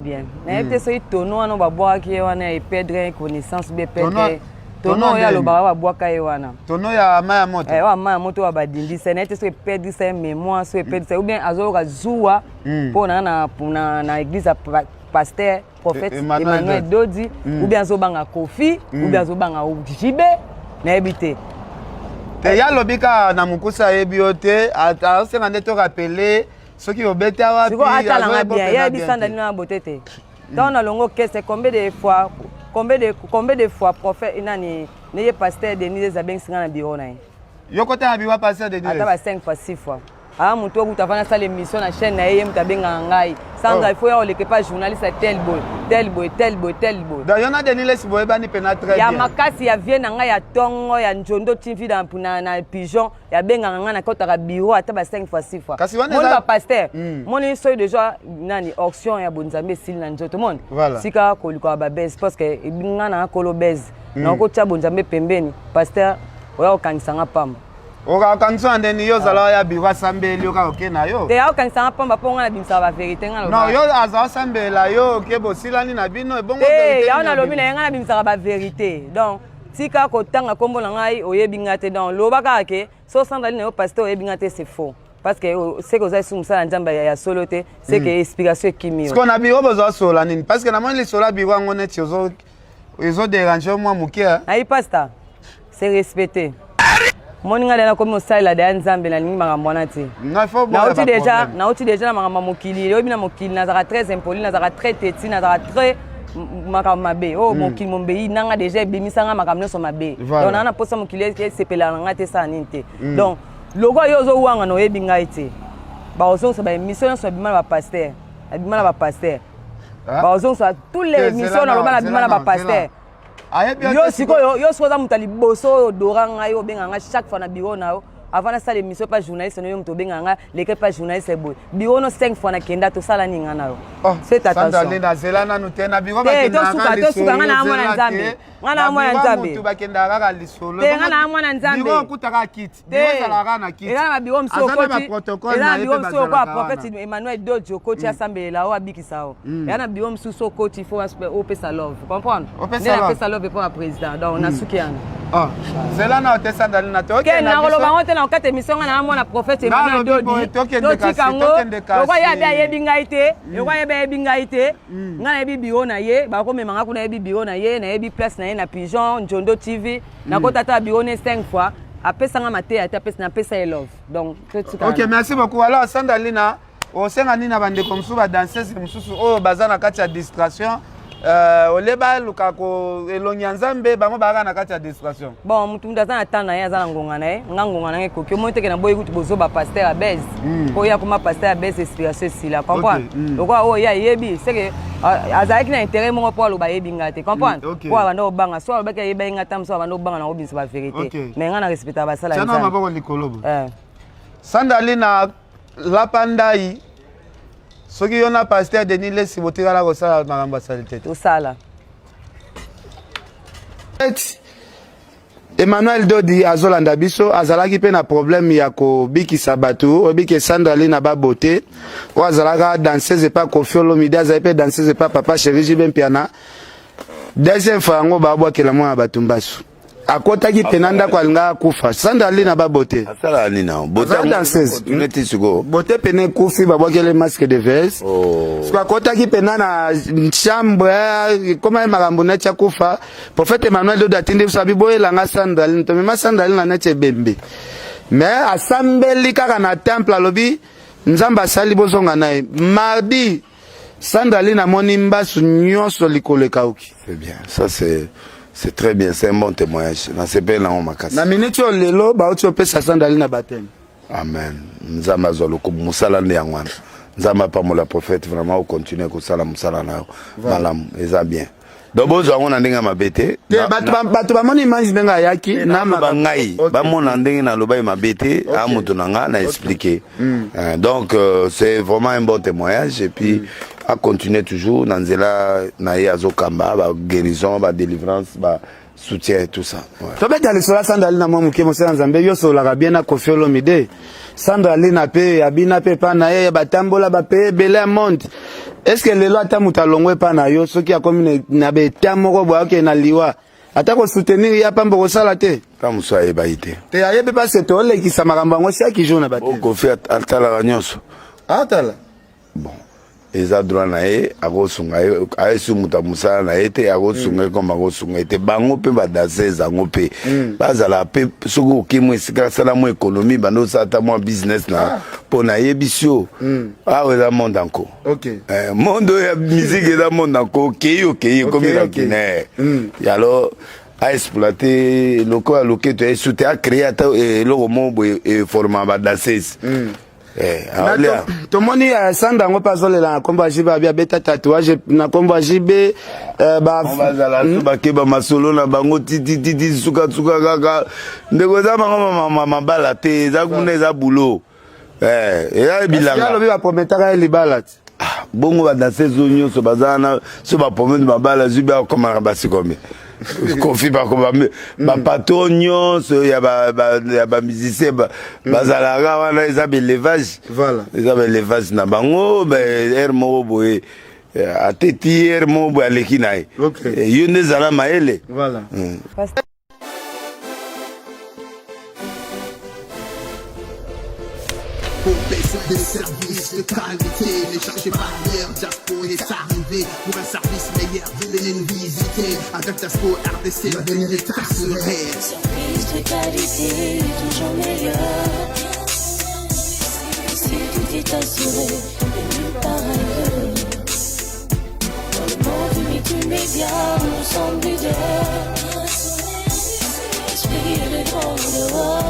bien. Mais peut-être tono on va boire qui on a perdre connaissance bien perdre. Tono ya lo ba boire kai wana. Tono ya ma moto. Wa ma moto wa badindi c'est net so perdre sa mémoire so perdre ou bien azoka zuwa pour na église pasteur prophète Emmanuel Dodi ou bien azobanga Kofi ou bien azobanga Jibe na ebité. Te ya lobika na mukusa ebiote ata senga ndeto rappeler ceux qui obété à puis atala bien ya bisanda na botete. Donc na longo que c'est combien de fois prophète inani ne pasteur Denis Zabeng singa na bureau na. Yo côté na bureau pasteur Denis. Ata ba 5 fois 6 fois. Ah muto kutafanya sala émission na chaîne na yeye mtabenga ngai. Sanga il faut ya oleke pas journaliste tel boy. Donc y'en a Denis les boy bani pena très bien. Ya makasi ya vie na ngai ya tongo ya njondo TV dans na pigeon ya benga ngai na kota ka bureau ata ba 5 fois 6 fois. Mon ba pasteur. Mon so déjà nani auction ya bonzambe sil na njoto monde. Sika ko liko ba base parce que ibinga na kolo base. Na ko tcha bonzambe pembeni. Pasteur oya okanisanga pamba. Oka kanso andeni yo zala ya biwa sambeli yo ka okena yo. Te ya okanisanga pamba ponga na bimsa ba vérité ngalo. Non yo aza sambela yo ke bosilani na bino bongo vérité. Ya ona lobi na ngana bimsa ba vérité. Donc tika ko tanga kombo na ngai oyebinga te donc lobaka ke so sandali na yo pasteur oyebinga te c'est faux. Parce que c'est que ça sumsa njamba ya soloté c'est que explication kimio. Ce qu'on a biwa bozo sola nini parce que na moni sola biwa ngone tiozo ezo déranger moi mukia. Ai pasteur c'est respecté. Moninga dena comme style de Nzambe na ningi mangambona ti. Na faut na uti déjà na mangamba mokili yo bina mokili na zaka très impoli na zaka très teti na zaka très makamabe oh mokili mombeyi nanga déjà bimisanga makamno so mabe donc na posa mokili ke sepela nga te sa ninte donc logo yo zo wanga no yebinga ite ba ozo so ba mission so bimala ba pasteur abimala ba pasteur ba ozo so tous les missions na lobana bimala ba pasteur. Yo siko yo soza mutali boso doranga yo benganga chaque fois na bureau na yo avant na salle émission pas journaliste no yo mto benganga leke pas journaliste boy bureau no 5 fois na kenda to sala ninga na yo c'est attention sandali na zelana no tena bureau ba kenda to suka ngana amona nzambe ngana amona nzambe to ba kenda kaka lisolo ngana amona nzambe bureau kutaka kit bureau sala kana kit ela na bureau mso ko ela bureau mso ko prophète Emmanuel Dojo coach asambela o abikisao ela na bureau mso so coach il faut opesa love comprendre opesa love pour un président donc na sukiana zelana o te sandali na to na koloba na okate mission na mwana prophète Emmanuel Dodi to kwa ya bia yebinga ite yo kwa ya bia yebinga ite ngana yebi bio na ye ba ko memanga kuna yebi bio na ye na yebi place na ye na pigeon njondo TV na ko tata bio ne 5 fois apesa nga mate ata pesa na pesa love donc OK merci beaucoup alors sandalina o senga nina bande comme suba danseuse mususu o bazana kati ya distraction oleba lukako elonya nzambe bango baka na kati ya distraction bon mutu ndazana tana ya zana ngonga na ye ngangonga na ngeko kyo monteke na boy kutu bozo ba pasteur à base ko ya kuma pasteur à base inspiration sila comprendre donc o ya yebi c'est que azaki na intérêt mo pour lo ba yebi ngate comprendre ko abanda obanga so ba ka yeba ngata mso abanda obanga na obinsa ba vérité mais ngana respecta ba sala nzambe chana maboko likolobo sandalina lapandai soki yo na pasteur Denis Lesi botikala kosala makambo salite tosala Emmanuel Dodi azolanda biso azalaki pe na problème ya ko bikisa bato obike Sandalina ba beauté o azalaka danseuse pas Koffi Olomide azali pe danseuse pas Papa Chéri Jibe Mpiana deuxième fois ngo ba bwakela mwa bato mbasu akotaki penanda kwa linga kufa Sandalina ba beauté asala nina beauté danseuse ngeti siko beauté pene kufi ba bwakele masque de verre kwa akotaki penana chambre koma makambo na cha kufa prophète Emmanuel Dodi atinde sabi boyela nga Sandalina to mema Sandalina na chebembe mais asambeli kaka na temple alobi nzamba sali bozonga nae mardi Sandalina moni mbasu nyonso likolo kauki c'est bien ça c'est très bien, c'est un bon témoignage. Na sepe na omakasi. Na minute o lelo ba oti opesa Sandalina batem. Amen. Nzamba zolo ko musala ndi yangwana. Nzamba pa mo la prophète vraiment au continuer ko sala musala na malam eza bien. Dobo zo ngona ndinga mabete. Batu ba moni image benga yaki na bangai. Ba mona ndinga na loba mabete a mutu nanga na expliquer. Donc c'est vraiment un bon témoignage et puis à continuer toujours dans la na yazokamba ba guérison ba délivrance ba soutien et tout ça. Tobeta lisola Sandali na mwa muke mosala nzambe yoso la bien na Koffi Olomide. Sandali na pe abina pe pa na ye batambola ba pe bele monde. Est-ce que lelo ata mutalongwe pa na yo soki akomi na beta moko bwa ke na liwa. Ata ko soutenir ya pambo ko sala te. Ta muso ayeba ite. Te ayebe pa se to le ki sa makambo ngo sia ki jona ba te. O Koffi atala nyonso. Atala. Bon. Eza droit na ye akosunga ye ayesu muta musala na ye te akosunga comme akosunga te bango pe badase zango pe bazala pe soko kimu esika sala mo économie bando sata mo business na pona ye bisio eza monde encore. OK. Monde ya musique eza monde encore okay comme la Guinée. Et alors a exploiter loko a loké to esute a créer ata loko mo e format badase. Tomoni Sanda ngo pazolela na kombo ajiba bia beta tatouage na kombo ajibe ba bazala ba keba masolo na bango titi suka kaka ndeko za mama mabala te za kuna za boulot ya bilanga ya lobi ba prometaka libala bongo ba danser zonyo so bazana so ba promettre mabala zuba comme ba sikombe Koffi ba ko ba patonyo so ya ba musicien bazalaka wana eza belevage voilà eza belevage na bango ba hermo boye ateti hermo boye aleki naye yo nde zala maele voilà Des services de qualité, ne cherchez pas hier, Jaspo est arrivé pour un service meilleur, venez nous visiter, avec Jaspo RDC, la dernière étape serait service de qualité, toujours meilleur, si tout est assuré, et nulle part ailleurs, dans le monde multimédia, nous sommes leaders, esprit de grand dehors.